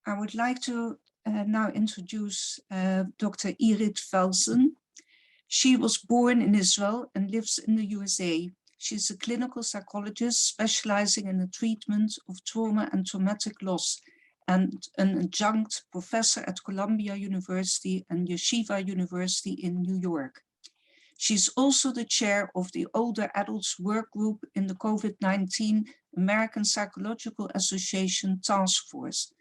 I would like to now introduce Dr. Irit Felsen. She was born in Israel and lives in the USA. She's a clinical psychologist specializing in the treatment of trauma and traumatic loss, and an adjunct professor at Columbia University and Yeshiva University in New York. She's also the chair of the Older Adults Work Group in the COVID-19 American Psychological Association Task Force,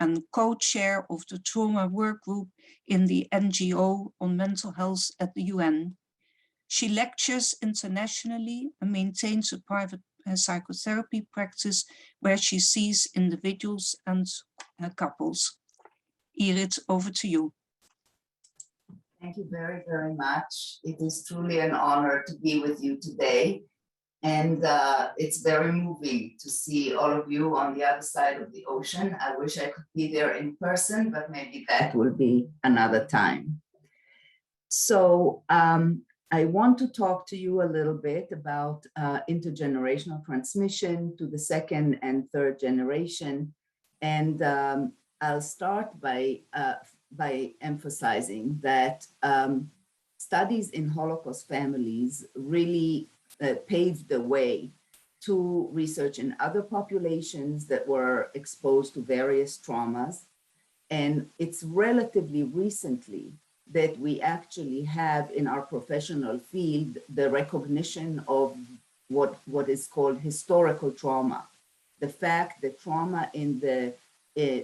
and co-chair of the Trauma Work Group in the NGO on Mental Health at the UN. She lectures internationally and maintains a private psychotherapy practice where she sees individuals and couples. Irit, over to you. Thank you very, very much. It is truly an honor to be with you today. And it's very moving to see all of you on the other side of the ocean. I wish I could be there in person, but maybe that will be another time. So I want to talk to you a little bit about intergenerational transmission to the second and third generation. And I'll start by emphasizing that studies in Holocaust families really paved the way to research in other populations that were exposed to various traumas. And it's relatively recently that we actually have in our professional field the recognition of what is called historical trauma. The fact that trauma in the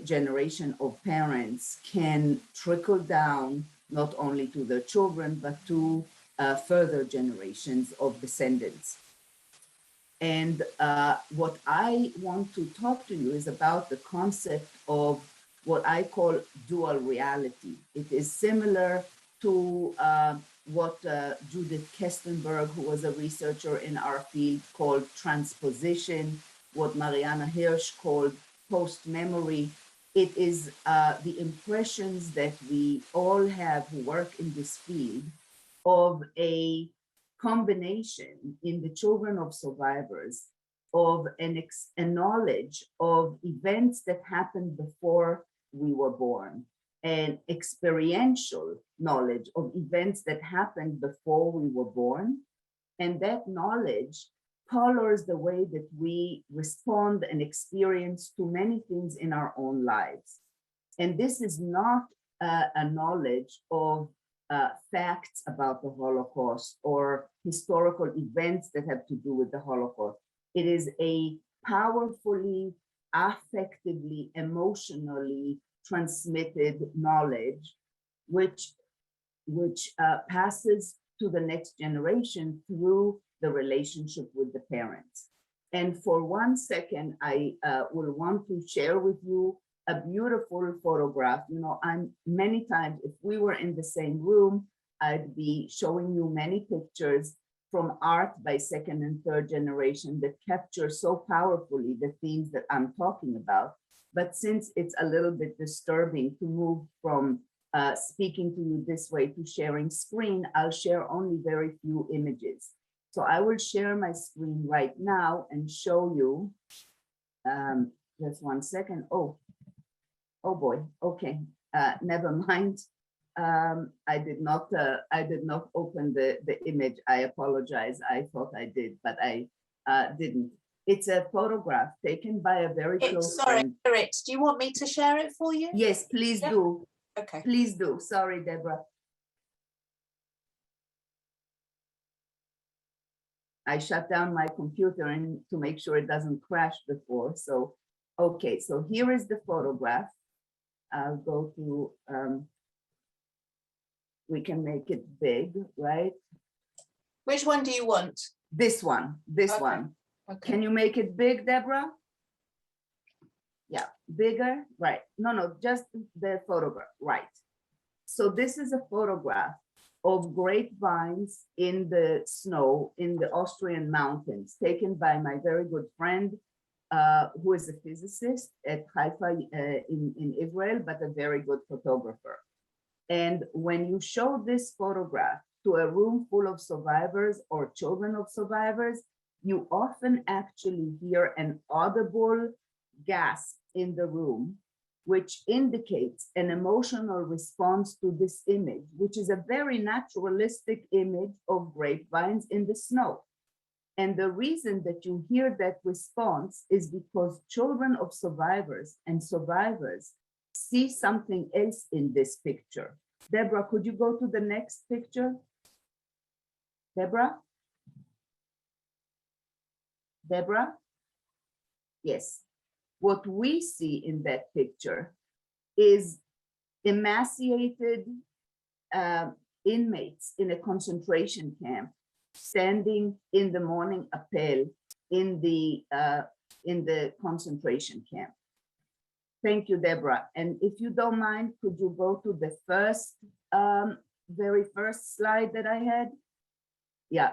generation of parents can trickle down not only to their children, but to further generations of descendants. And what I want to talk to you is about the concept of what I call dual reality. It is similar to what Judith Kestenberg, who was a researcher in our field, called transposition, what Mariana Hirsch called post-memory. It is the impressions that we all have who work in this field of a combination in the children of survivors of a knowledge of events that happened before we were born, and experiential knowledge of events that happened before we were born. And that knowledge colors the way that we respond and experience to many things in our own lives. And this is not a knowledge of facts about the Holocaust or historical events that have to do with the Holocaust. It is a powerfully, affectively, emotionally transmitted knowledge, which passes to the next generation through the relationship with the parents. And for 1 second, I will want to share with you a beautiful photograph. You know, many times, if we were in the same room, I'd be showing you many pictures from art by second and third generation that capture so powerfully the themes that I'm talking about. But since it's a little bit disturbing to move from speaking to you this way to sharing screen, I'll share only very few images. So I will share my screen right now and show you, just 1 second. Oh boy, okay, never mind. I did not open the image. I apologize. I thought I did, but I didn't. It's a photograph taken by a very close friend. Sorry, Irit, do you want me to share it for you? Yes, please do. Okay. Please do. Sorry, Deborah. I shut down my computer to make sure it doesn't crash before. So, okay, so here is the photograph. I'll go to, we can make it big, right? Which one do you want? This one, this Okay. one. Okay. Can you make it big, Deborah? Yeah, bigger, right. No, just the photograph, right. So this is a photograph of grapevines in the snow in the Austrian mountains, taken by my very good friend, who is a physicist at Haifa in Israel, but a very good photographer. And when you show this photograph to a room full of survivors or children of survivors, you often actually hear an audible gasp in the room which indicates an emotional response to this image, which is a very naturalistic image of grapevines in the snow. And the reason that you hear that response is because children of survivors and survivors see something else in this picture. Deborah, could you go to the next picture? Deborah? Deborah? Yes. What we see in that picture is emaciated inmates in a concentration camp standing in the morning appel in the concentration camp. Thank you, Deborah. And if you don't mind, could you go to the first, very first slide that I had? Yeah.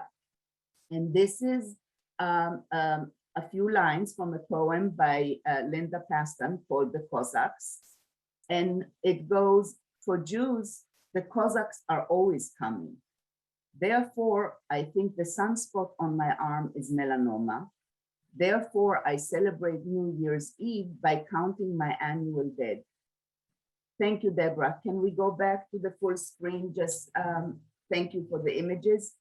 And this is a few lines from a poem by Linda Paston called The Cossacks. And it goes, for Jews, the Cossacks are always coming. Therefore, I think the sunspot on my arm is melanoma. Therefore, I celebrate New Year's Eve by counting my annual dead. Thank you, Deborah. Can we go back to the full screen? Just thank you for the images.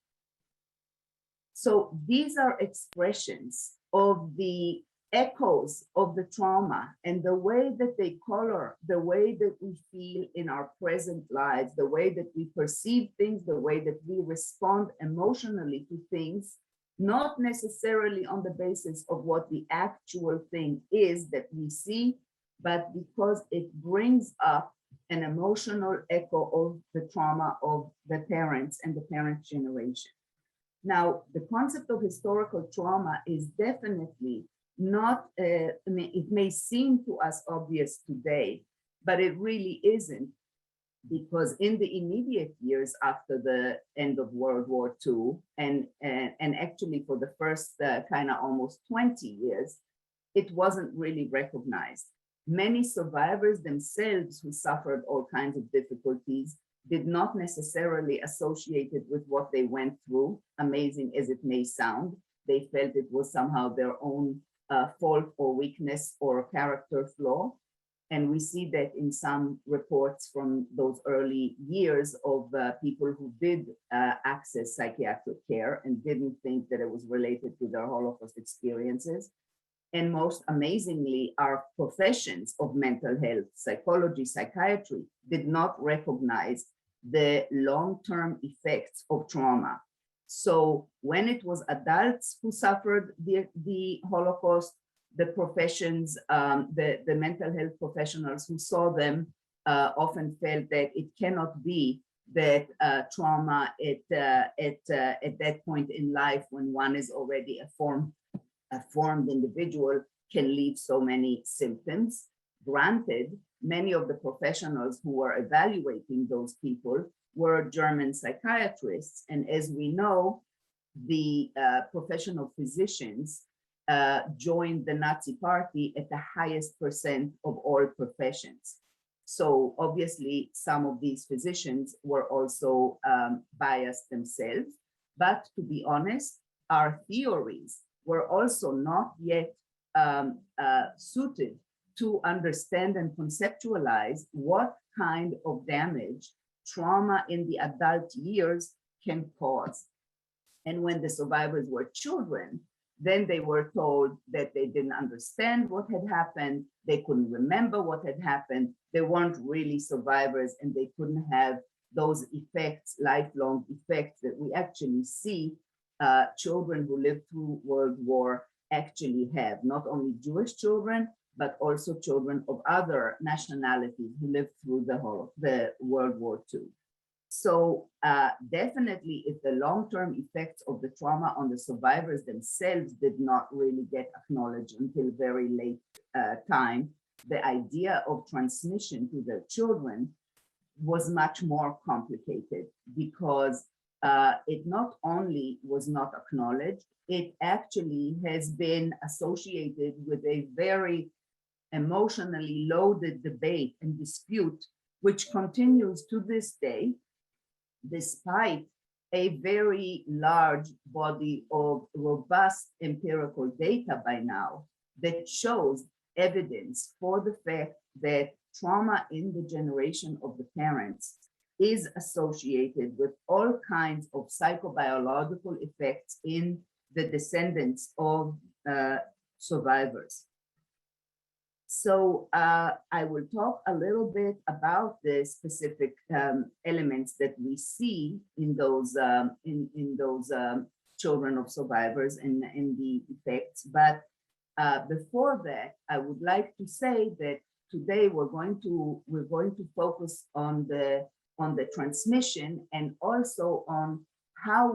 So these are expressions of the echoes of the trauma and the way that they color the way that we feel in our present lives, the way that we perceive things, the way that we respond emotionally to things, not necessarily on the basis of what the actual thing is that we see, but because it brings up an emotional echo of the trauma of the parents and the parent generation. Now, the concept of historical trauma is definitely not, I mean, it may seem to us obvious today, but it really isn't, because in the immediate years after the end of World War II, and actually for the first kind of almost 20 years, it wasn't really recognized. Many survivors themselves who suffered all kinds of difficulties did not necessarily associate it with what they went through, amazing as it may sound. They felt it was somehow their own fault or weakness or character flaw. And we see that in some reports from those early years of people who did access psychiatric care and didn't think that it was related to their Holocaust experiences. And most amazingly, our professions of mental health, psychology, psychiatry, did not recognize the long-term effects of trauma. So when it was adults who suffered the Holocaust, the professions, the mental health professionals who saw them often felt that it cannot be that trauma at that point in life, when one is already a formed individual, can leave so many symptoms. Granted, many of the professionals who were evaluating those people were German psychiatrists. And as we know, the professional physicians joined the Nazi party at the highest percent of all professions. So obviously some of these physicians were also biased themselves, but to be honest, our theories were also not yet suited to understand and conceptualize what kind of damage trauma in the adult years can cause. And when the survivors were children, then they were told that they didn't understand what had happened, they couldn't remember what had happened, they weren't really survivors, and they couldn't have those effects, lifelong effects that we actually see children who lived through World War actually have, not only Jewish children, but also children of other nationalities who lived through the World War II. So definitely, if the long-term effects of the trauma on the survivors themselves did not really get acknowledged until very late time, the idea of transmission to their children was much more complicated, because it not only was not acknowledged, it actually has been associated with a very emotionally loaded debate and dispute, which continues to this day, despite a very large body of robust empirical data by now that shows evidence for the fact that trauma in the generation of the parents is associated with all kinds of psychobiological effects in the descendants of survivors. So I will talk a little bit about the specific elements that we see in those children of survivors and the effects. But before that, I would like to say that today we're going to focus on the transmission and also on what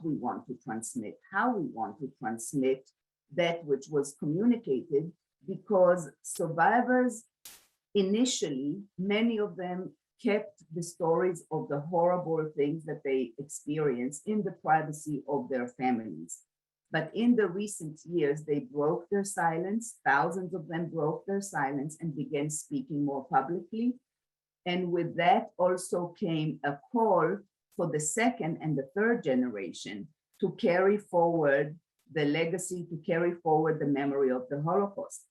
we want to transmit, how we want to transmit that which was communicated, because survivors initially, many of them kept the stories of the horrible things that they experienced in the privacy of their families. But in the recent years, they broke their silence. Thousands of them broke their silence and began speaking more publicly. And with that also came a call for the second and the third generation to carry forward the legacy, to carry forward the memory of the Holocaust.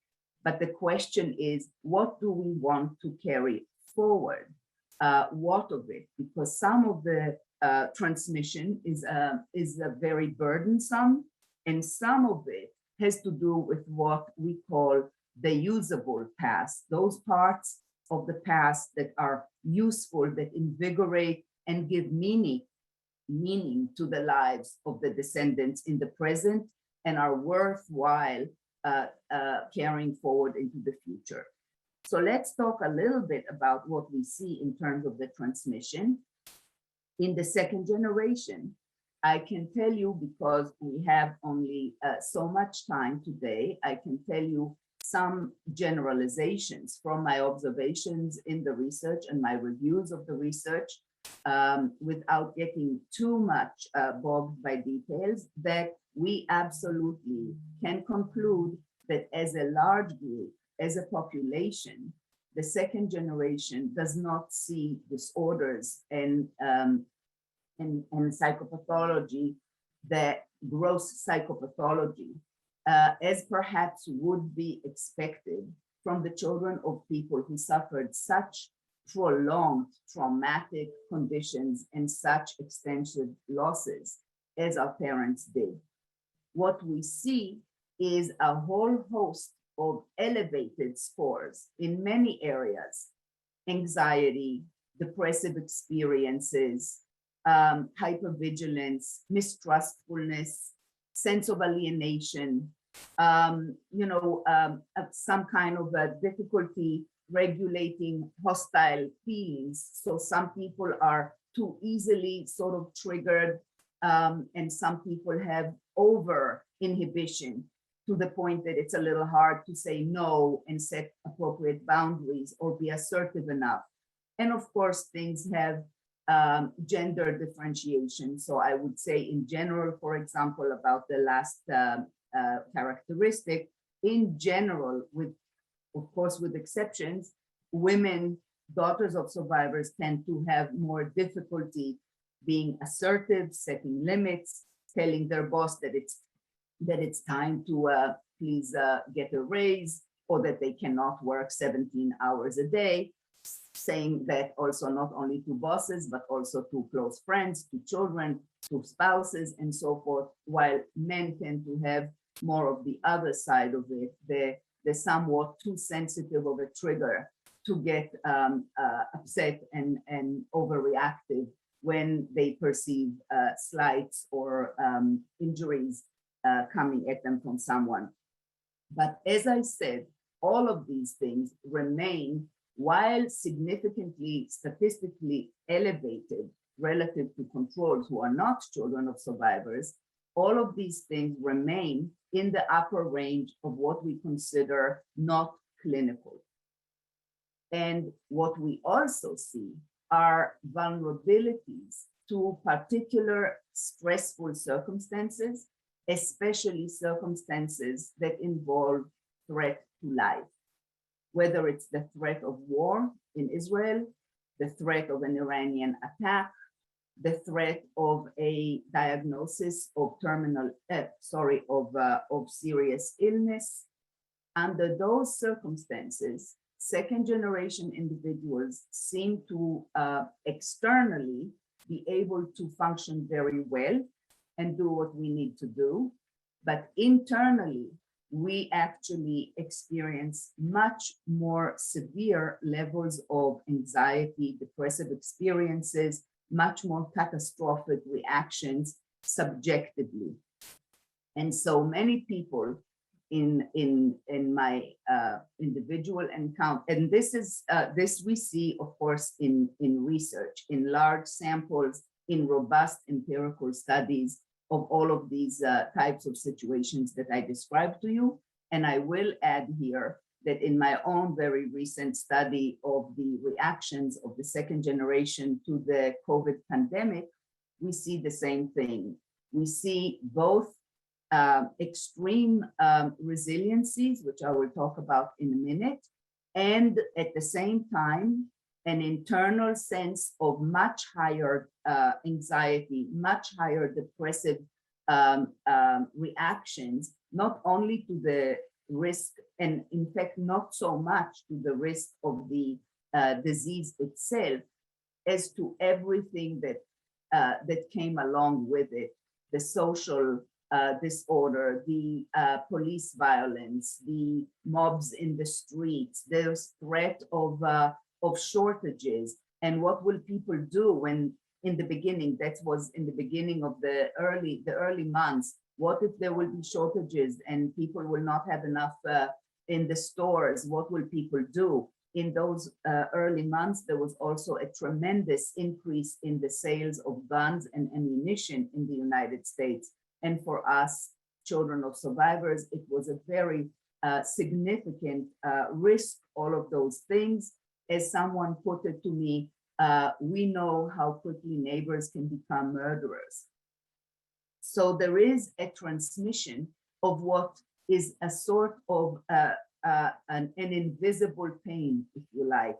But the question is, what do we want to carry forward? What of it? Because some of the transmission is very burdensome, and some of it has to do with what we call the usable past, those parts of the past that are useful, that invigorate and give meaning to the lives of the descendants in the present and are worthwhile carrying forward into the future. So let's talk a little bit about what we see in terms of the transmission. In the second generation, I can tell you, because we have only so much time today, I can tell you some generalizations from my observations in the research and my reviews of the research, without getting too much bogged by details, that we absolutely can conclude that as a large group, as a population, the second generation does not see disorders and psychopathology, that gross psychopathology, as perhaps would be expected from the children of people who suffered such prolonged traumatic conditions and such extensive losses as our parents did. What we see is a whole host of elevated scores in many areas: anxiety, depressive experiences, hypervigilance, mistrustfulness, sense of alienation, some kind of a difficulty regulating hostile feelings. So some people are too easily sort of triggered, and some people have over inhibition to the point that it's a little hard to say no and set appropriate boundaries or be assertive enough. And of course, things have gender differentiation. So I would say in general, for example, about the last characteristic, in general, of course, with exceptions, women, daughters of survivors, tend to have more difficulty being assertive, setting limits, telling their boss that it's time to please get a raise, or that they cannot work 17 hours a day, saying that also not only to bosses, but also to close friends, to children, to spouses, and so forth, while men tend to have more of the other side of it, the somewhat too sensitive of a trigger to get upset and overreactive when they perceive slights or injuries coming at them from someone. But as I said, all of these things remain, while significantly statistically elevated relative to controls who are not children of survivors, all of these things remain in the upper range of what we consider not clinical. And what we also see are vulnerabilities to particular stressful circumstances, especially circumstances that involve threat to life, whether it's the threat of war in Israel, the threat of an Iranian attack, the threat of a diagnosis of of serious illness. Under those circumstances, second generation individuals seem to externally be able to function very well and do what we need to do. But internally, we actually experience much more severe levels of anxiety, depressive experiences, much more catastrophic reactions subjectively. And so many people in my individual encounter, and this we see, of course, in research, in large samples, in robust empirical studies of all of these types of situations that I described to you. And I will add here that in my own very recent study of the reactions of the second generation to the COVID pandemic, we see the same thing. We see both extreme resiliencies, which I will talk about in a minute, and at the same time, an internal sense of much higher anxiety, much higher depressive reactions, not only to the risk, and in fact, not so much to the risk of the disease itself, as to everything that came along with it, the social disorder, the police violence, the mobs in the streets, there's threat of shortages. And what will people do when in the beginning, that was in the beginning of the early months, what if there will be shortages and people will not have enough in the stores? What will people do? In those early months, there was also a tremendous increase in the sales of guns and ammunition in the United States. And for us, children of survivors, it was a very significant risk, all of those things. As someone put it to me, we know how quickly neighbors can become murderers. So there is a transmission of what is a sort of an invisible pain, if you like.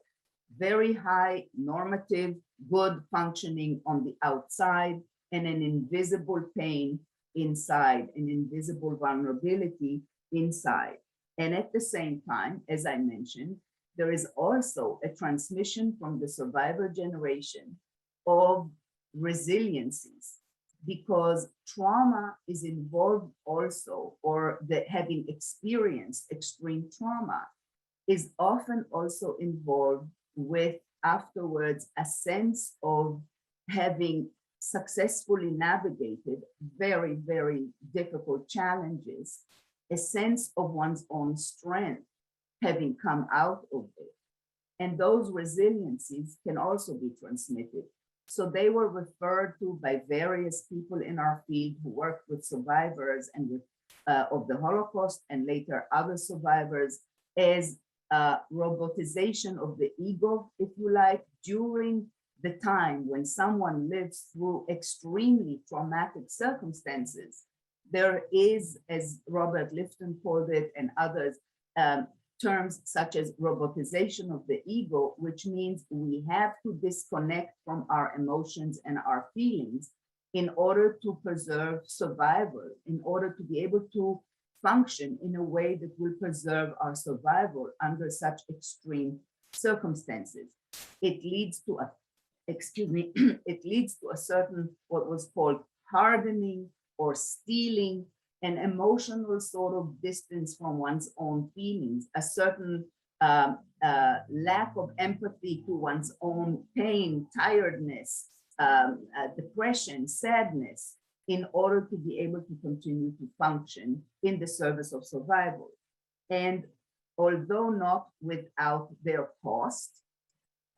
Very high normative, good functioning on the outside, and an invisible pain inside, an invisible vulnerability inside. And at the same time, as I mentioned, there is also a transmission from the survivor generation of resiliencies, because trauma is involved also, or that having experienced extreme trauma is often also involved with afterwards a sense of having successfully navigated very, very difficult challenges, a sense of one's own strength having come out of it. And those resiliencies can also be transmitted. So they were referred to by various people in our field who worked with survivors and with of the Holocaust and later other survivors as robotization of the ego, if you like, during the time when someone lives through extremely traumatic circumstances. There is, as Robert Lifton called it and others, terms such as robotization of the ego, which means we have to disconnect from our emotions and our feelings in order to preserve survival, in order to be able to function in a way that will preserve our survival under such extreme circumstances. It leads to a, it leads to a certain, what was called hardening or stealing, an emotional sort of distance from one's own feelings, a certain lack of empathy to one's own pain, tiredness, depression, sadness, in order to be able to continue to function in the service of survival. And although not without their cost,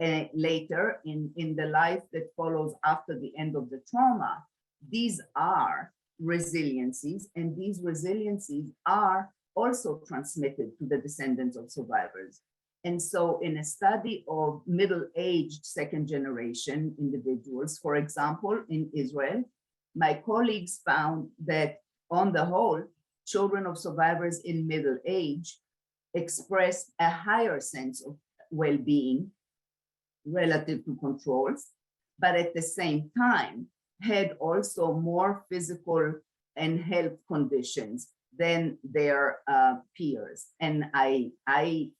later in the life that follows after the end of the trauma, these are resiliencies, and these resiliencies are also transmitted to the descendants of survivors. And so in a study of middle-aged second generation individuals, for example, in Israel, my colleagues found that on the whole, children of survivors in middle age expressed a higher sense of well-being relative to controls, but at the same time, had also more physical and health conditions, than their peers. And I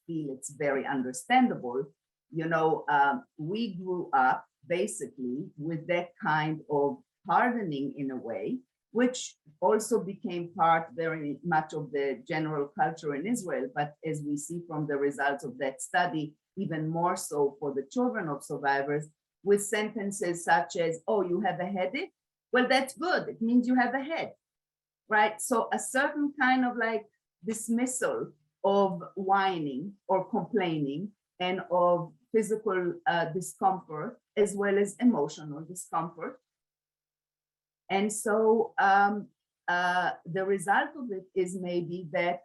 feel it's very understandable. You know, we grew up basically with that kind of hardening in a way, which also became part very much of the general culture in Israel. But as we see from the results of that study, even more so for the children of survivors, with sentences such as, oh, you have a headache? Well, that's good. It means you have a head, right? So a certain kind of like dismissal of whining or complaining and of physical discomfort as well as emotional discomfort. And so the result of it is maybe that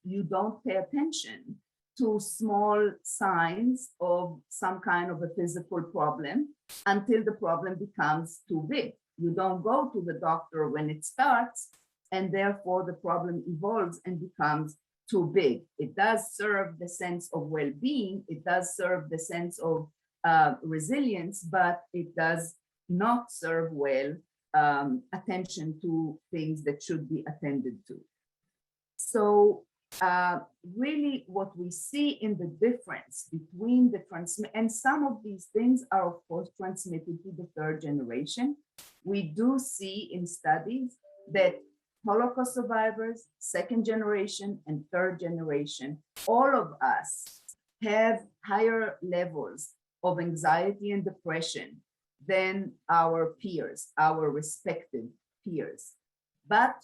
you don't pay attention to small signs of some kind of a physical problem until the problem becomes too big. You don't go to the doctor when it starts, and therefore the problem evolves and becomes too big. It does serve the sense of well-being, it does serve the sense of resilience, but it does not serve well attention to things that should be attended to. So really what we see in the difference between the and some of these things are of course transmitted to the third generation. We do see in studies that Holocaust survivors, second generation and third generation, all of us have higher levels of anxiety and depression than our peers, our respective peers. But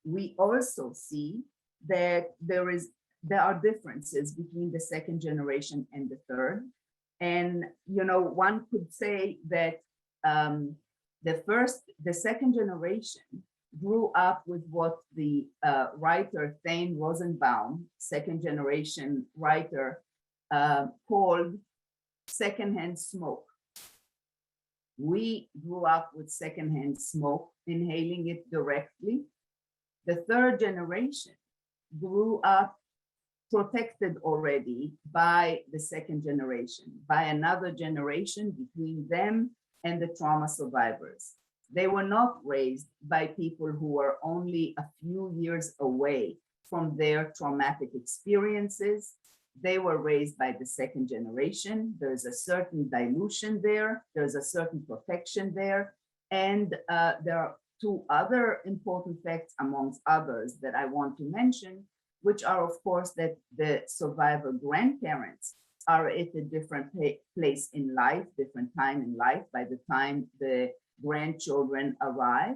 we also see that there are differences between the second generation and the third. And you know, one could say that the second generation grew up with what the writer Thane Rosenbaum, second generation writer, called secondhand smoke. We grew up with secondhand smoke, inhaling it directly. The third generation grew up protected already by the second generation, by another generation between them and the trauma survivors. They were not raised by people who were only a few years away from their traumatic experiences. They were raised by the second generation. There's a certain dilution there. There's a certain protection there. And there are two other important facts amongst others that I want to mention, which are of course that the survivor grandparents are at a different place in life, different time in life by the time the grandchildren arrive.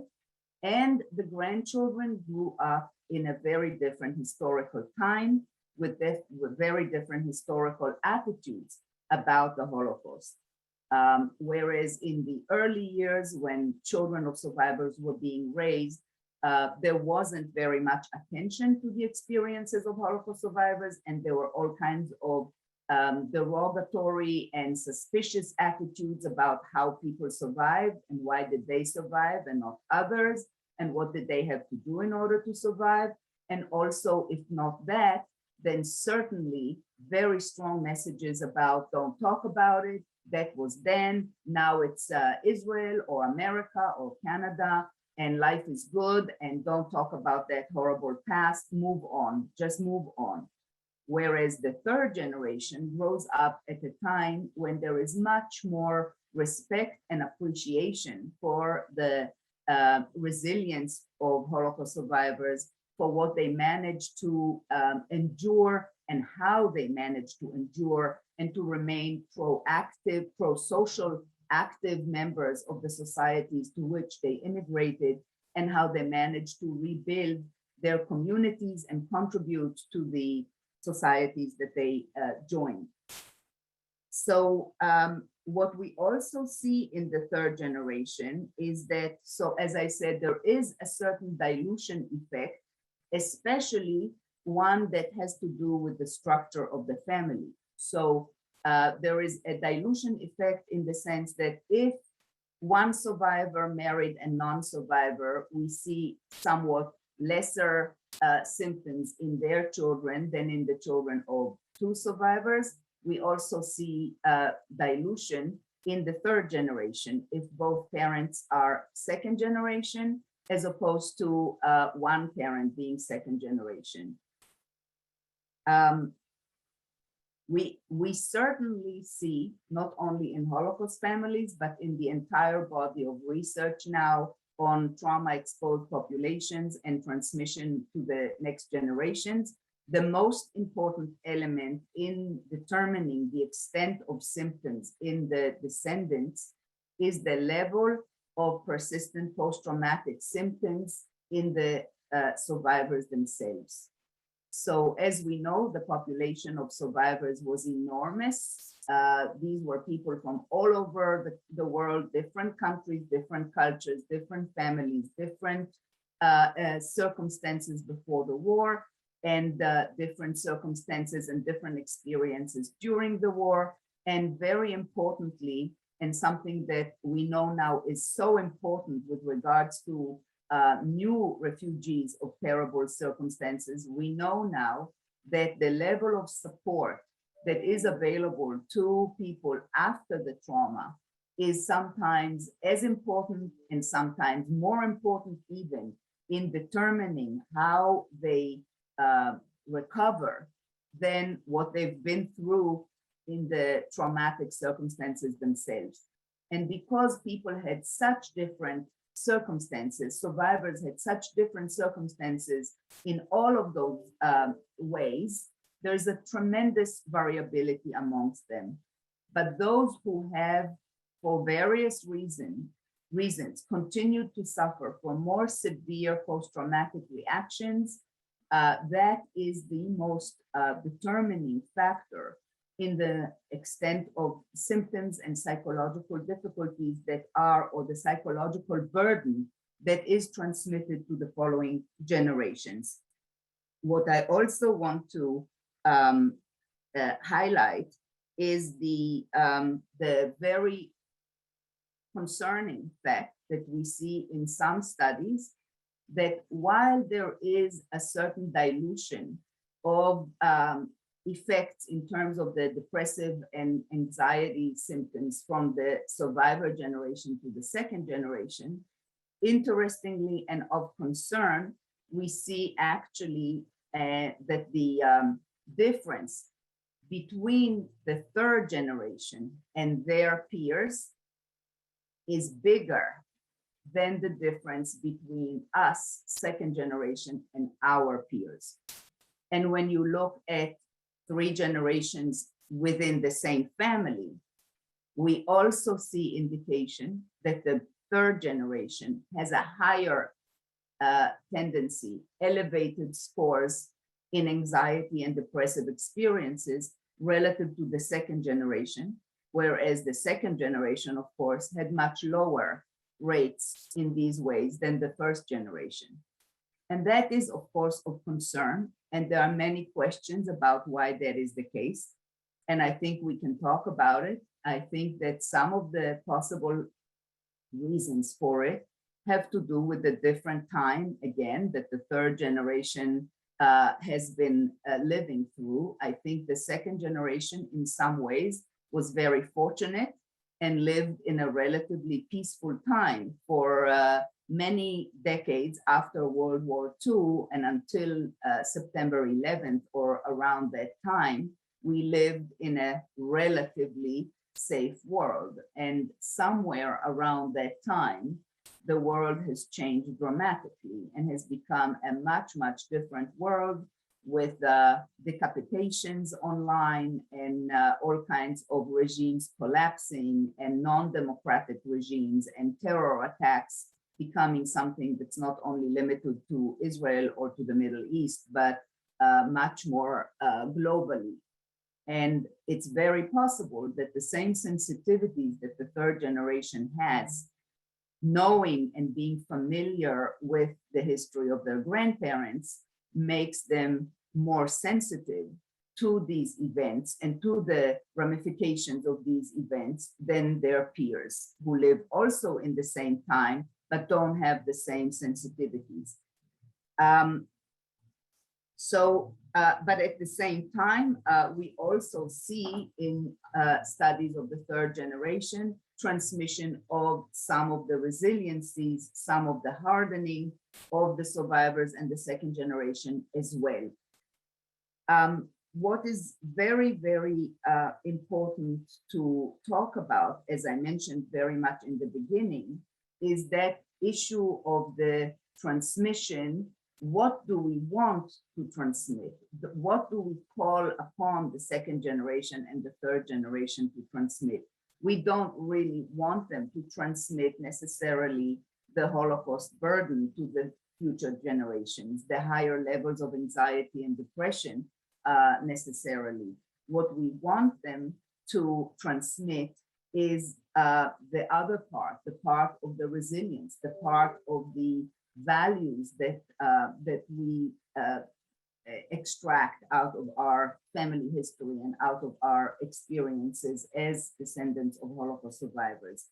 And the grandchildren grew up in a very different historical time with very different historical attitudes about the Holocaust. Whereas in the early years when children of survivors were being raised, there wasn't very much attention to the experiences of Holocaust survivors, and there were all kinds of derogatory and suspicious attitudes about how people survived and why did they survive and not others, and what did they have to do in order to survive. And also, if not that, then certainly very strong messages about don't talk about it. That was then, now it's Israel or America or Canada, and life is good, and don't talk about that horrible past, move on, just move on. Whereas the third generation grows up at a time when there is much more respect and appreciation for the resilience of Holocaust survivors, for what they managed to endure and how they managed to endure and to remain proactive, pro-social, active members of the societies to which they immigrated, and how they managed to rebuild their communities and contribute to the societies that they joined. So what we also see in the third generation is that, so as I said, there is a certain dilution effect, especially one that has to do with the structure of the family. So there is a dilution effect in the sense that if one survivor married a non-survivor, we see somewhat lesser symptoms in their children than in the children of two survivors. We also see dilution in the third generation if both parents are second generation, as opposed to one parent being second generation. We certainly see, not only in Holocaust families, but in the entire body of research now on trauma-exposed populations and transmission to the next generations, the most important element in determining the extent of symptoms in the descendants is the level of persistent post-traumatic symptoms in the survivors themselves. So as we know, the population of survivors was enormous. These were people from all over the world, different countries, different cultures, different families, different circumstances before the war, and different circumstances and different experiences during the war. And very importantly, and something that we know now is so important with regards to new refugees of terrible circumstances, we know now that the level of support that is available to people after the trauma is sometimes as important and sometimes more important even in determining how they recover than what they've been through in the traumatic circumstances themselves. And because people had such different circumstances, survivors had such different circumstances in all of those ways, there's a tremendous variability amongst them. But those who have, for various reasons, continued to suffer from more severe post-traumatic reactions, that is the most determining factor in the extent of symptoms and psychological difficulties that are, or the psychological burden that is transmitted to the following generations. What I also want to highlight is the very concerning fact that we see in some studies that while there is a certain dilution of effects in terms of the depressive and anxiety symptoms from the survivor generation to the second generation, interestingly and of concern, we see actually that the difference between the third generation and their peers is bigger than the difference between us, second generation, and our peers. And when you look at 3 generations within the same family, we also see indication that the third generation has a higher tendency, elevated scores in anxiety and depressive experiences relative to the second generation, whereas the second generation, of course, had much lower rates in these ways than the first generation. And that is, of course, of concern. And there are many questions about why that is the case. And I think we can talk about it. I think that some of the possible reasons for it have to do with the different time, again, that the third generation has been living through. I think the second generation, in some ways, was very fortunate and lived in a relatively peaceful time for many decades after World War II and until September 11th or around that time, we lived in a relatively safe world. And somewhere around that time, the world has changed dramatically and has become a much, much different world with decapitations online and all kinds of regimes collapsing and non-democratic regimes and terror attacks becoming something that's not only limited to Israel or to the Middle East, but much more globally. And it's very possible that the same sensitivities that the third generation has, knowing and being familiar with the history of their grandparents, makes them more sensitive to these events and to the ramifications of these events than their peers who live also in the same time, but don't have the same sensitivities. But at the same time, we also see in studies of the third generation transmission of some of the resiliencies, some of the hardening of the survivors and the second generation as well. What is very, very important to talk about, as I mentioned very much in the beginning, is that issue of the transmission. What do we want to transmit? What do we call upon the second generation and the third generation to transmit? We don't really want them to transmit necessarily the Holocaust burden to the future generations, the higher levels of anxiety and depression necessarily. What we want them to transmit is the other part, the part of the resilience, the part of the values that that we extract out of our family history and out of our experiences as descendants of Holocaust survivors.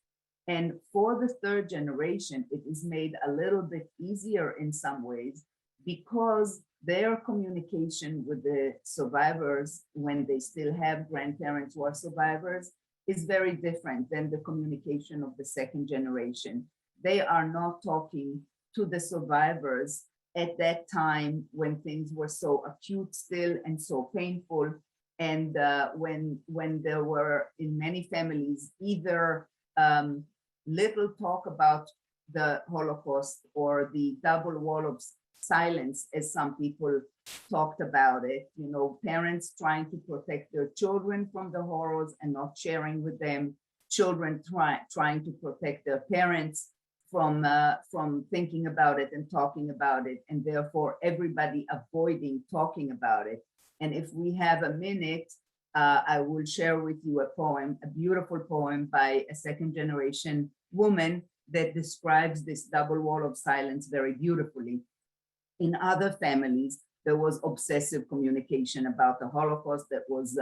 And for the third generation, it is made a little bit easier in some ways because their communication with the survivors when they still have grandparents who are survivors is very different than the communication of the second generation. They are not talking to the survivors at that time when things were so acute still and so painful, and when there were in many families either little talk about the Holocaust or the double wall of silence, as some people talked about it, you know, parents trying to protect their children from the horrors and not sharing with them, children trying to protect their parents from thinking about it and talking about it, and therefore everybody avoiding talking about it. And if we have a minute, I will share with you a poem, a beautiful poem by a second generation woman that describes this double wall of silence very beautifully. In other families, there was obsessive communication about the Holocaust that was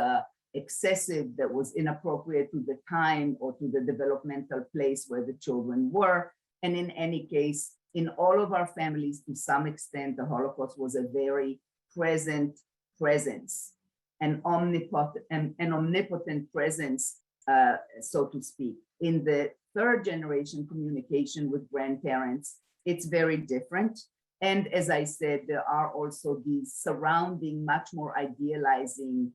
excessive, that was inappropriate to the time or to the developmental place where the children were. And in any case, in all of our families, to some extent, the Holocaust was a very present presence, an omnipotent presence, so to speak. In the third generation communication with grandparents, it's very different. And as I said, there are also these surrounding, much more idealizing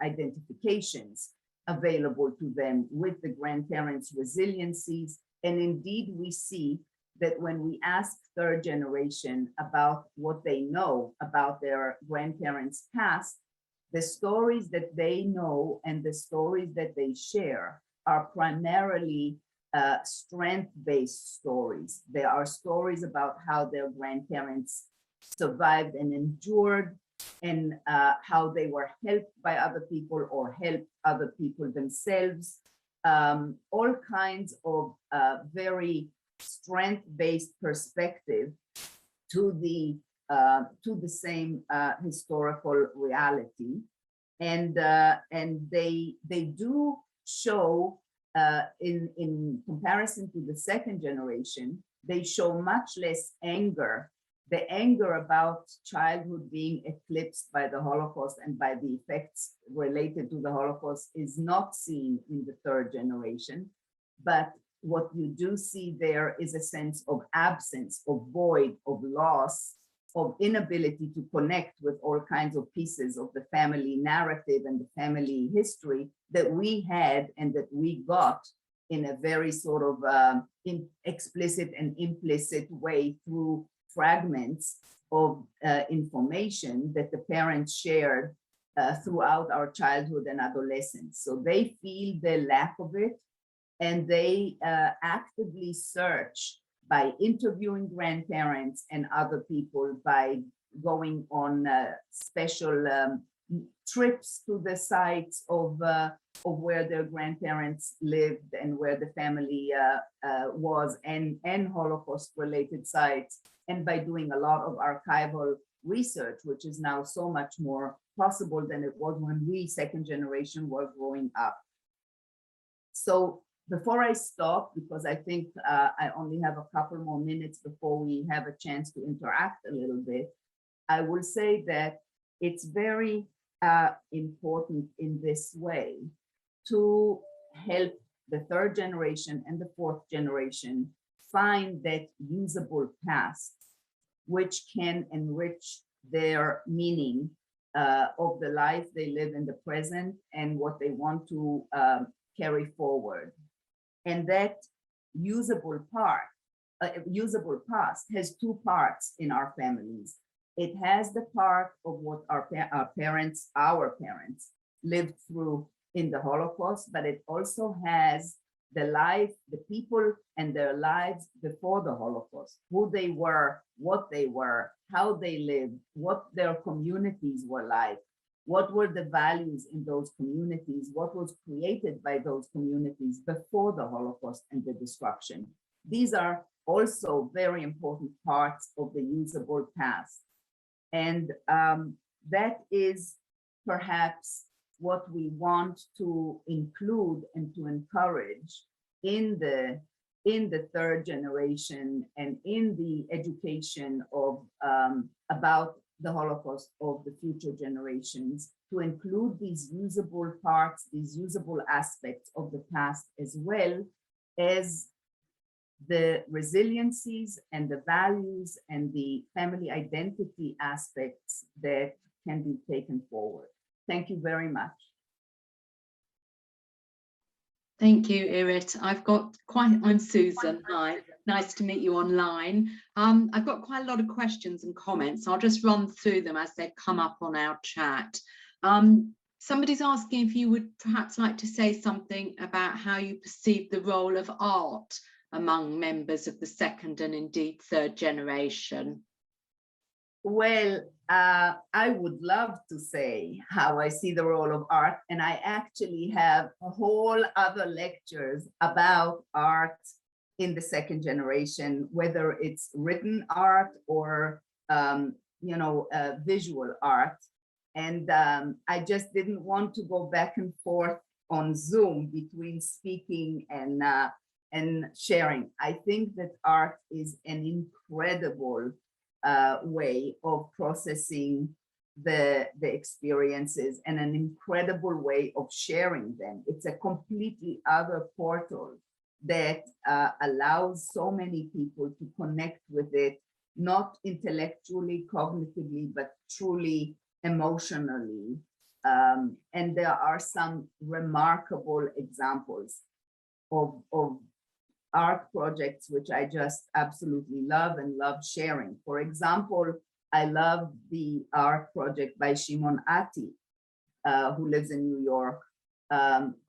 identifications available to them with the grandparents' resiliencies. And indeed, we see that when we ask third generation about what they know about their grandparents' past, the stories that they know and the stories that they share are primarily strength-based stories. There are stories about how their grandparents survived and endured, and how they were helped by other people or helped other people themselves. All kinds of very strength-based perspective to the same historical reality, and they do show in comparison to the second generation, they show much less anger. The anger about childhood being eclipsed by the Holocaust and by the effects related to the Holocaust is not seen in the third generation. But what you do see there is a sense of absence, of void, of loss, of inability to connect with all kinds of pieces of the family narrative and the family history that we had and that we got in a very sort of explicit and implicit way through fragments of information that the parents shared throughout our childhood and adolescence. So they feel the lack of it, and they actively search by interviewing grandparents and other people, by going on special trips to the sites of where their grandparents lived and where the family was, and Holocaust-related sites, and by doing a lot of archival research, which is now so much more possible than it was when we, second generation, were growing up. So before I stop, because I think I only have a couple more minutes before we have a chance to interact a little bit, I will say that it's very important in this way to help the third generation and the fourth generation find that usable past, which can enrich their meaning of the life they live in the present and what they want to carry forward. And that usable past has two parts in our families. It has the part of what our parents lived through in the Holocaust, but it also has the life, the people and their lives before the Holocaust, who they were, what they were, how they lived, what their communities were like, what were the values in those communities, what was created by those communities before the Holocaust and the destruction. These are also very important parts of the usable past. And that is perhaps what we want to include and to encourage in the third generation and in the education of about the Holocaust of the future generations, to include these usable parts, these usable aspects of the past, as well as the resiliencies and the values and the family identity aspects that can be taken forward. Thank you very much. Thank you, Irit. I'm Susan. Hi, nice to meet you online. I've got quite a lot of questions and comments. I'll just run through them as they come up on our chat. Somebody's asking if you would perhaps like to say something about how you perceive the role of art among members of the second and indeed third generation. Well, I would love to say how I see the role of art, and I actually have a whole other lectures about art in the second generation, whether it's written art or visual art. And I just didn't want to go back and forth on Zoom between speaking and sharing. I think that art is an incredible way of processing the experiences and an incredible way of sharing them. It's a completely other portal that allows so many people to connect with it, not intellectually, cognitively, but truly emotionally. And there are some remarkable examples of art projects, which I just absolutely love and love sharing. For example, I love the art project by Shimon Ati, who lives in New York,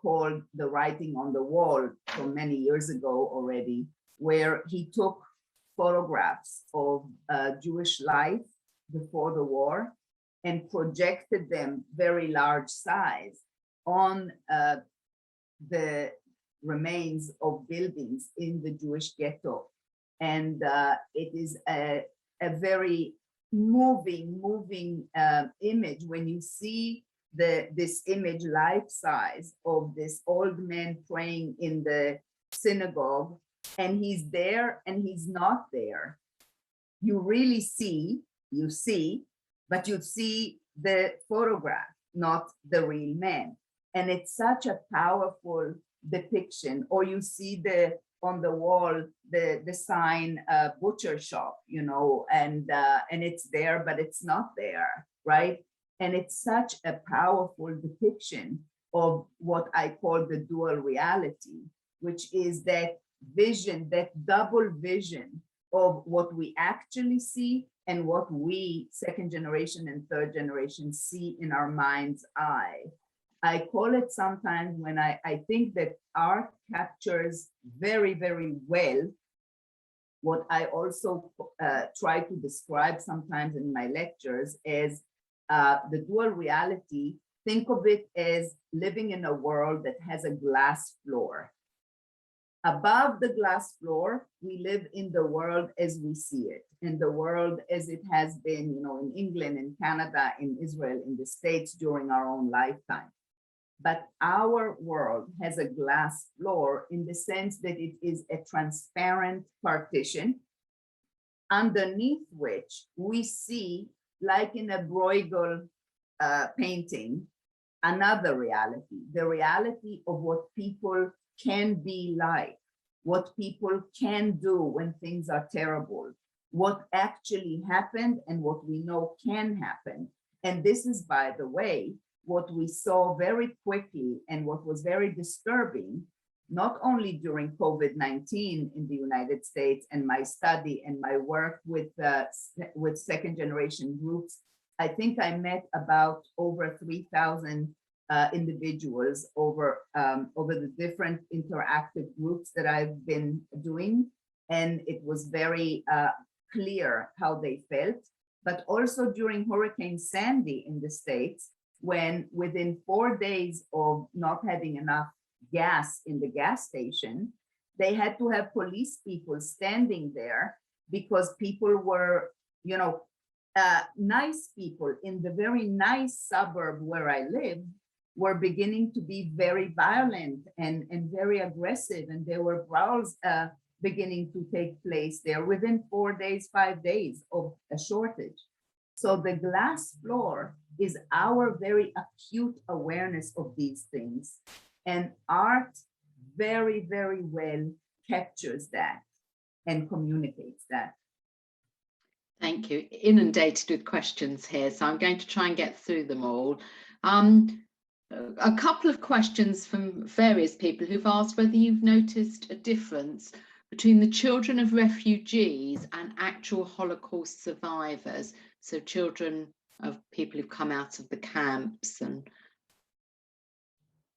called The Writing on the Wall from many years ago already, where he took photographs of Jewish life before the war and projected them very large size on the remains of buildings in the Jewish ghetto. And it is a very moving image when you see this image life size of this old man praying in the synagogue, and he's there and he's not there. You really see, but you see the photograph, not the real man. And it's such a powerful depiction. Or you see on the wall the sign butcher shop, and it's there, but it's not there, right? And it's such a powerful depiction of what I call the dual reality, which is that vision, that double vision of what we actually see and what we, second generation and third generation, see in our mind's eye. I call it sometimes, when I think that art captures very, very well what I also try to describe sometimes in my lectures as the dual reality. Think of it as living in a world that has a glass floor. Above the glass floor, we live in the world as we see it, in the world as it has been, in England, in Canada, in Israel, in the States during our own lifetime. But our world has a glass floor in the sense that it is a transparent partition underneath which we see, like in a Bruegel painting, another reality, the reality of what people can be like, what people can do when things are terrible, what actually happened and what we know can happen. And this is, by the way, what we saw very quickly and what was very disturbing, not only during COVID-19 in the United States and my study and my work with second generation groups. I think I met about over 3,000 individuals over the different interactive groups that I've been doing. And it was very clear how they felt, but also during Hurricane Sandy in the States, when within 4 days of not having enough gas in the gas station, they had to have police people standing there because people were, nice people in the very nice suburb where I live were beginning to be very violent and very aggressive, and there were brawls beginning to take place there within 4 days, 5 days of a shortage. So the glass floor is our very acute awareness of these things. And art very, very well captures that and communicates that. Thank you. Inundated with questions here, so I'm going to try and get through them all. A couple of questions from various people who've asked whether you've noticed a difference between the children of refugees and actual Holocaust survivors, so children of people who've come out of the camps. And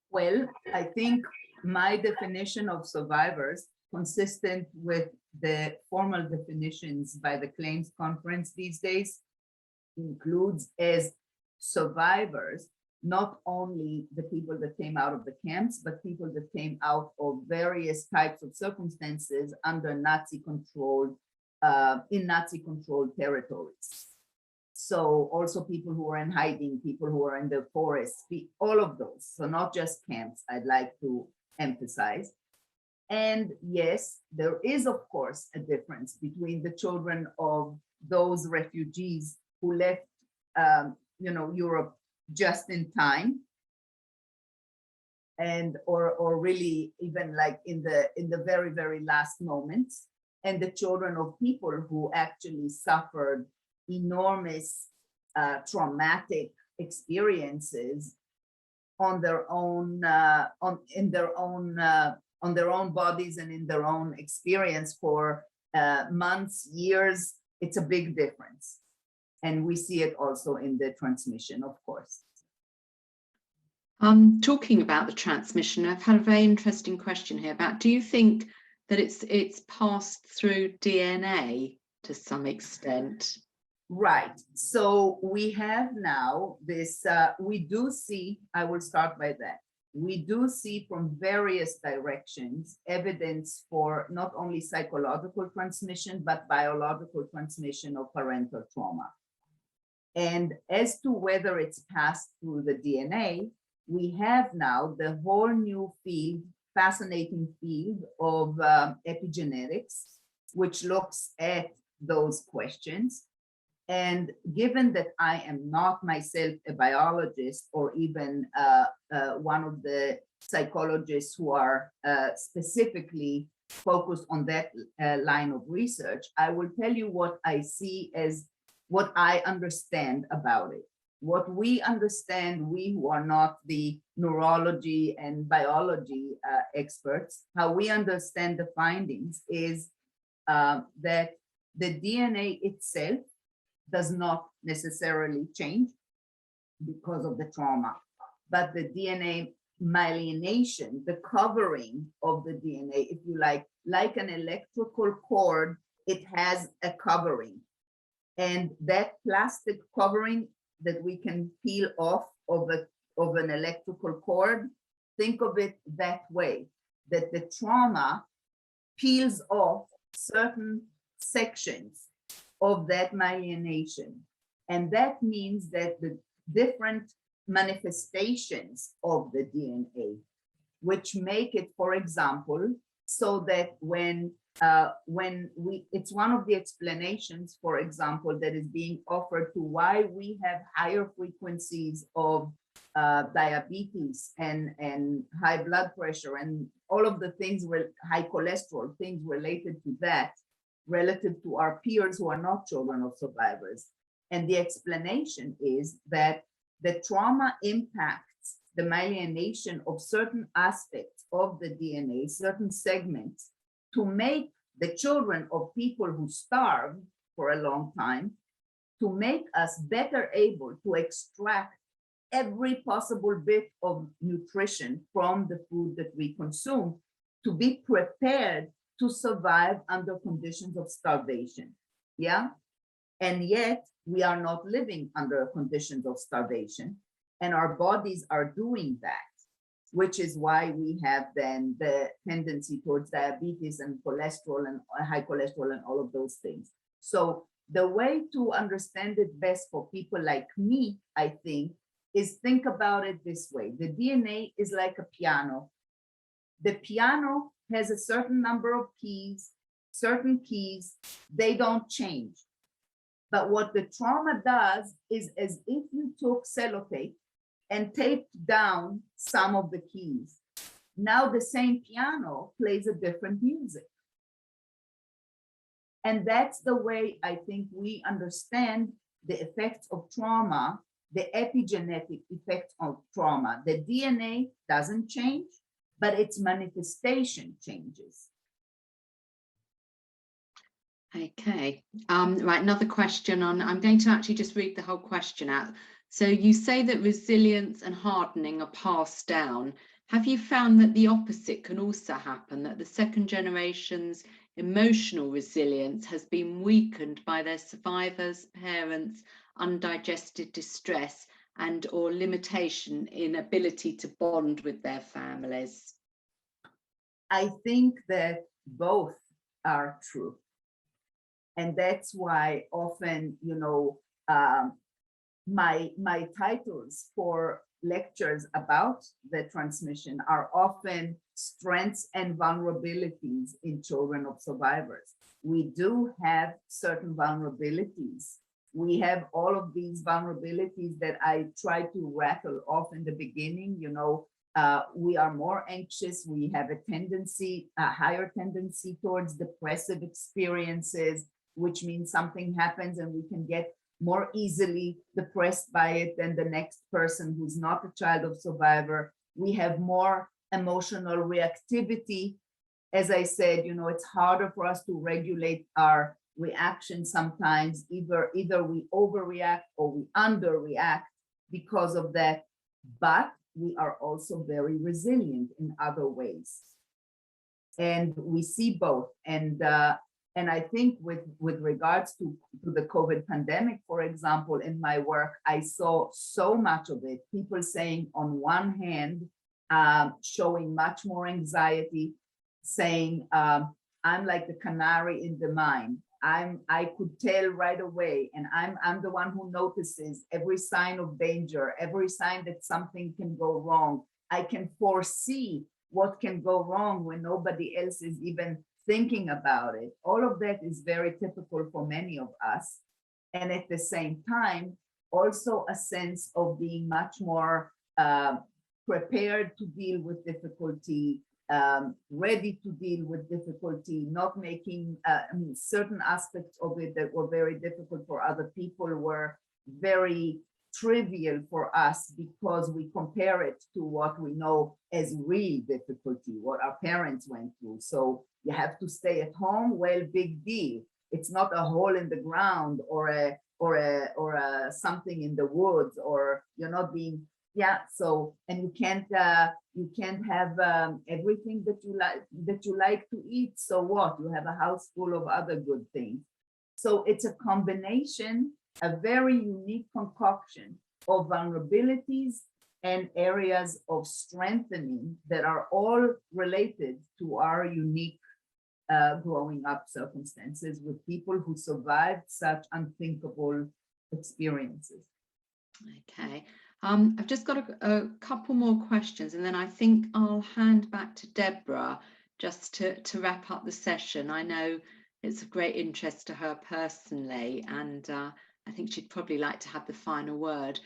well, I think my definition of survivors, consistent with the formal definitions by the Claims Conference these days, includes as survivors not only the people that came out of the camps, but people that came out of various types of circumstances under Nazi-controlled, in Nazi-controlled territories. So also people who are in hiding, people who are in the forests, all of those. So not just camps, I'd like to emphasize. And yes, there is, of course, a difference between the children of those refugees who left, Europe just in time, and or really even like in the very, very last moments, and the children of people who actually suffered enormous traumatic experiences on their own on their own bodies and in their own experience for months, years. It's a big difference. And we see it also in the transmission, of course. Talking about the transmission, I've had a very interesting question here about, do you think that it's passed through DNA to some extent? Right. So we have now this, we do see, I will start by that. We do see from various directions evidence for not only psychological transmission, but biological transmission of parental trauma. And as to whether it's passed through the DNA, we have now the whole new field, fascinating field of epigenetics, which looks at those questions. And given that I am not myself a biologist or even one of the psychologists who are specifically focused on that line of research, I will tell you what I see as what I understand about it. What we understand, we who are not the neurology and biology experts, how we understand the findings is that the DNA itself does not necessarily change because of the trauma, but the DNA myelination, the covering of the DNA, if you like an electrical cord, it has a covering. And that plastic covering that we can peel off of an electrical cord, think of it that way, that the trauma peels off certain sections of that myelination. And that means that the different manifestations of the DNA, which make it, for example, so that when it's one of the explanations, for example, that is being offered to why we have higher frequencies of diabetes and high blood pressure and all of the things, high cholesterol, things related to that, relative to our peers who are not children of survivors. And the explanation is that the trauma impacts the myelination of certain aspects of the DNA, certain segments, to make the children of people who starved for a long time, to make us better able to extract every possible bit of nutrition from the food that we consume, to be prepared to survive under conditions of starvation. Yeah. And yet we are not living under conditions of starvation, and our bodies are doing that, which is why we have then the tendency towards diabetes and cholesterol and high cholesterol and all of those things. So the way to understand it best for people like me, I think, is think about it this way. The DNA is like a piano. The piano has a certain number of keys, certain keys, they don't change. But what the trauma does is as if you took sellotape and taped down some of the keys. Now the same piano plays a different music. And that's the way I think we understand the effects of trauma, the epigenetic effects of trauma. The DNA doesn't change, but its manifestation changes. Okay, right, another question on, I'm going to actually just read the whole question out. So you say that resilience and hardening are passed down. Have you found that the opposite can also happen, that the second generation's emotional resilience has been weakened by their survivors, parents, undigested distress, and or limitation in ability to bond with their families? I think that both are true. And that's why often, you know, my titles for lectures about the transmission are often strengths and vulnerabilities in children of survivors. We do have certain vulnerabilities. We have all of these vulnerabilities that I try to rattle off in the beginning. You know, we are more anxious. We have a tendency, a higher tendency towards depressive experiences, which means something happens and we can get more easily depressed by it than the next person who's not a child of survivor. We have more emotional reactivity. As I said, you know, it's harder for us to regulate our reaction sometimes. Either we overreact or we underreact because of that, but we are also very resilient in other ways. And we see both. And I think with regards to the COVID pandemic, for example, in my work, I saw so much of it. People saying on one hand, showing much more anxiety, saying, I'm like the canary in the mine. I could tell right away, and I'm the one who notices every sign of danger, every sign that something can go wrong. I can foresee what can go wrong when nobody else is even thinking about it. All of that is very typical for many of us. And at the same time, also a sense of being much more prepared to deal with difficulty, ready to deal with difficulty, not making certain aspects of it that were very difficult for other people were very trivial for us because we compare it to what we know as real difficulty, what our parents went through. So you have to stay at home, well, big deal. It's not a hole in the ground or a something in the woods, or you're not being, yeah. So, and you can't have everything that you like to eat. So what? You have a house full of other good things. So it's a combination, a very unique concoction of vulnerabilities and areas of strengthening that are all related to our unique growing up circumstances with people who survived such unthinkable experiences. Okay, I've just got a couple more questions, and then I think I'll hand back to Deborah just to wrap up the session. I know it's of great interest to her personally, and I think she'd probably like to have the final word.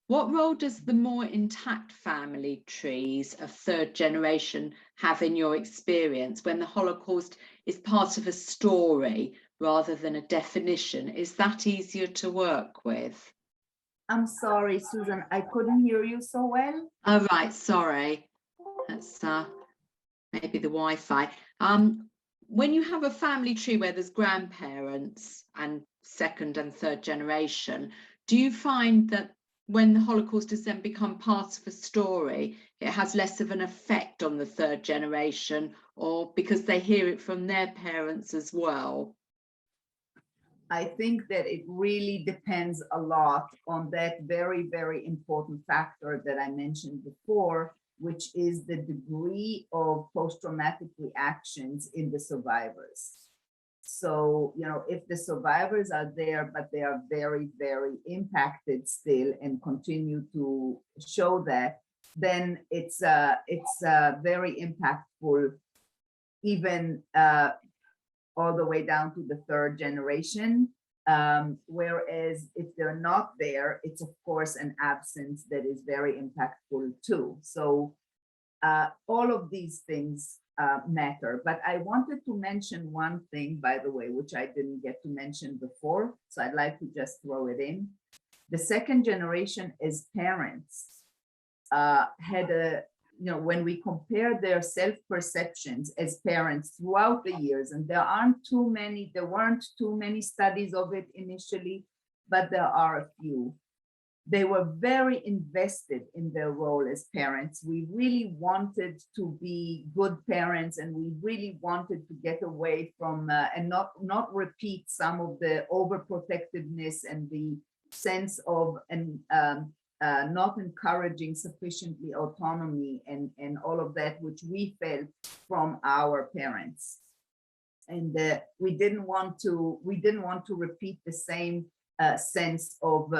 What role does the more intact family trees of third generation have in your experience when the Holocaust is part of a story rather than a definition? Is that easier to work with? I'm sorry, Susan, I couldn't hear you so well. Oh, right, sorry. That's maybe the Wi-Fi. When you have a family tree where there's grandparents and second and third generation, do you find that when the Holocaust has then become part of a story, it has less of an effect on the third generation, or because they hear it from their parents as well? I think that it really depends a lot on that very, very important factor that I mentioned before, which is the degree of post-traumatic reactions in the survivors. So, you know, if the survivors are there, but they are very, very impacted still and continue to show that, then it's very impactful, even all the way down to the third generation. Whereas if they're not there, it's of course an absence that is very impactful too. So all of these things matter. But I wanted to mention one thing, by the way, which I didn't get to mention before. So I'd like to just throw it in. The second generation as parents had a, you know, when we compare their self-perceptions as parents throughout the years, and there weren't too many studies of it initially, but there are a few. They were very invested in their role as parents. We really wanted to be good parents, and we really wanted to get away from and not repeat some of the overprotectiveness and the sense of not encouraging sufficiently autonomy and all of that, which we felt from our parents. And we didn't want to repeat the same sense of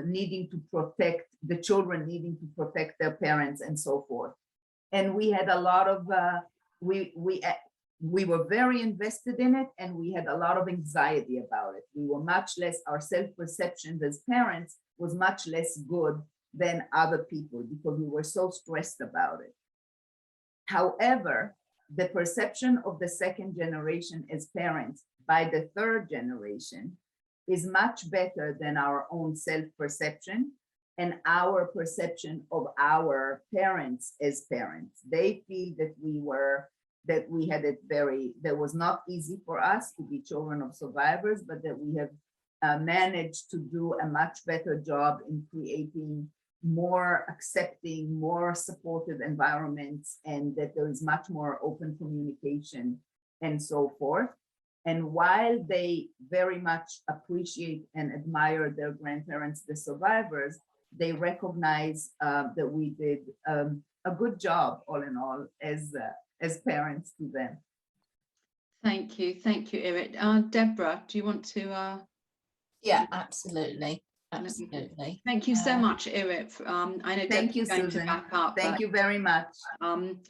needing to protect the children, needing to protect their parents and so forth. And we had a lot of, we were very invested in it, and we had a lot of anxiety about it. We were much less, our self-perception as parents was much less good than other people because we were so stressed about it. However, the perception of the second generation as parents by the third generation is much better than our own self-perception and our perception of our parents as parents. They feel that we had it that was not easy for us to be children of survivors, but that we have managed to do a much better job in creating more accepting, more supportive environments, and that there is much more open communication and so forth. And while they very much appreciate and admire their grandparents, the survivors, they recognize that we did a good job, all in all, as parents to them. Thank you, Irit. Deborah, do you want to? Yeah, absolutely. Absolutely. Thank you so much, Irit. I know Thank you, going Susan. to wrap up. Thank you very much.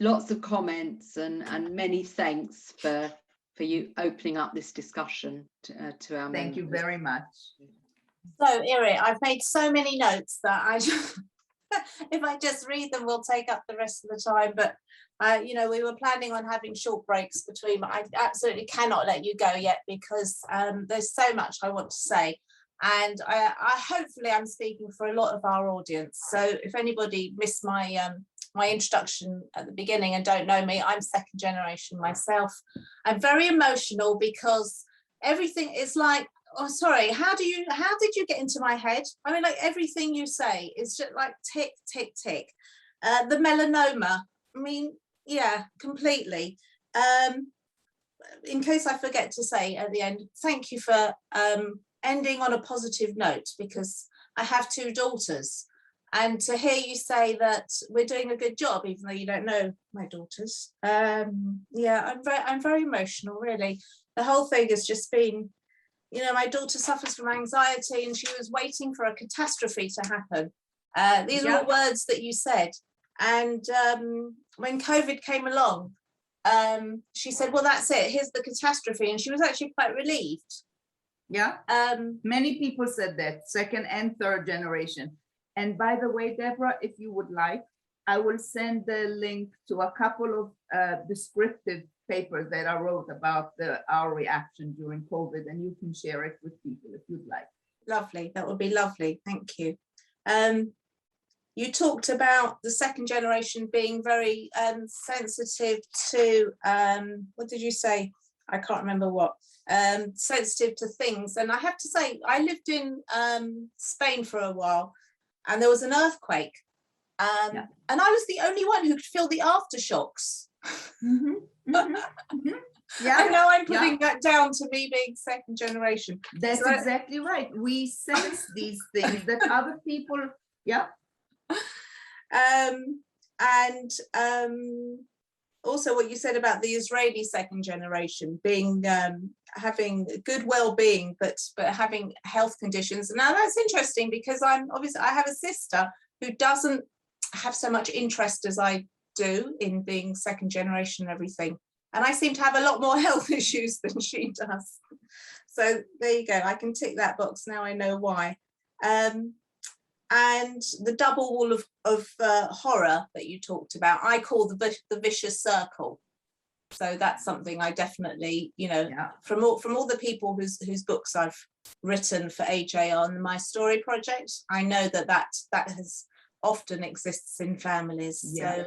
Lots of comments and many thanks for you opening up this discussion to our members. Thank you very much. So, Irit, I've made so many notes that I if I just read them, we'll take up the rest of the time. But you know, we were planning on having short breaks between, but I absolutely cannot let you go yet because there's so much I want to say. And I hopefully I'm speaking for a lot of our audience. So if anybody missed my my introduction at the beginning and don't know me, I'm second generation myself. I'm very emotional because everything is like, oh, sorry, how did you get into my head? I mean, like everything you say is just like tick, tick, tick. The melanoma, I mean, yeah, completely. In case I forget to say at the end, thank you for ending on a positive note, because I have 2 daughters, and to hear you say that we're doing a good job, even though you don't know my daughters, yeah, I'm very emotional, really. The whole thing has just been, you know, my daughter suffers from anxiety and she was waiting for a catastrophe to happen. These are all words that you said. And when COVID came along, she said, well, that's it, here's the catastrophe. And she was actually quite relieved. Yeah, many people said that, second and third generation. And by the way, Deborah, if you would like, I will send the link to a couple of descriptive papers that I wrote about our reaction during COVID, and you can share it with people if you'd like. Lovely, that would be lovely, thank you. You talked about the second generation being very sensitive to, what did you say? I can't remember what. Sensitive to things. And I have to say, I lived in Spain for a while, and there was an earthquake. And I was the only one who could feel the aftershocks. Yeah, I know I'm putting that down to me being second generation. That's exactly right. We sense these things that other people, also what you said about the Israeli second generation being having good well-being, but having health conditions. Now that's interesting, because I have a sister who doesn't have so much interest as I do in being second generation and everything, and I seem to have a lot more health issues than she does. So there you go, I can tick that box now. I know why. And the double wall of horror that you talked about, I call the vicious circle. So that's something I definitely, from all the people whose books I've written for AJ on my story project, I know that has often exists in families. So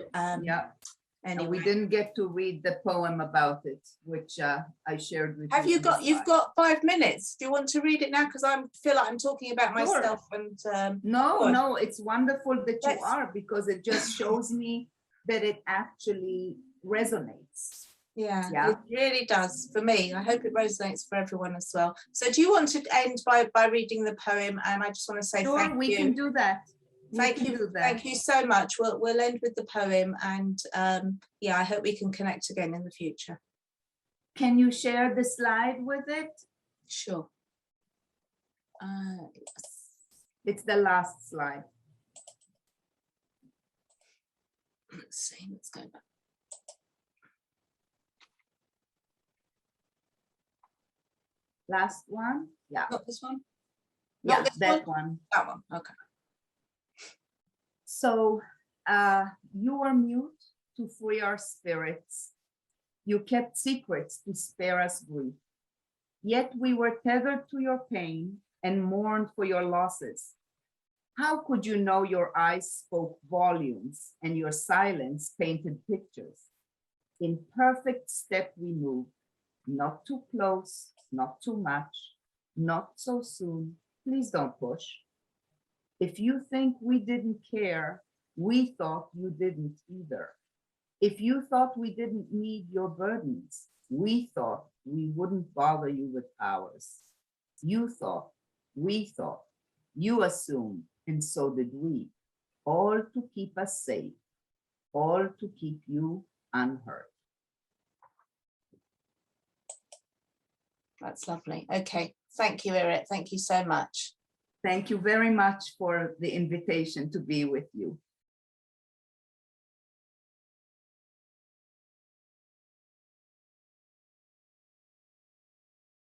anyway, we didn't get to read the poem about it, which I shared with you. Have you got? You've got 5 minutes. Do you want to read it now? Because I feel like I'm talking about myself. And no, it's wonderful that you are, because it just shows me that it actually resonates. Yeah, it really does for me. I hope it resonates for everyone as well. So do you want to end by reading the poem? And I just want to say thank you. We can do that. Thank you so much. We'll end with the poem, and I hope we can connect again in the future. Can you share the slide with it? Sure. Yes. It's the last slide. Let's see, let's go back. Last one? Yeah. Not this one? Yeah, that one. That one, okay. So you were mute to free our spirits. You kept secrets to spare us grief. Yet we were tethered to your pain and mourned for your losses. How could you know your eyes spoke volumes and your silence painted pictures? In perfect step we moved, not too close, not too much, not so soon. Please don't push. If you think we didn't care, we thought you didn't either. If you thought we didn't need your burdens, we thought we wouldn't bother you with ours. You thought, we thought, you assumed, and so did we, all to keep us safe, all to keep you unhurt. That's lovely. Okay, thank you, Irit. Thank you so much. Thank you very much for the invitation to be with you.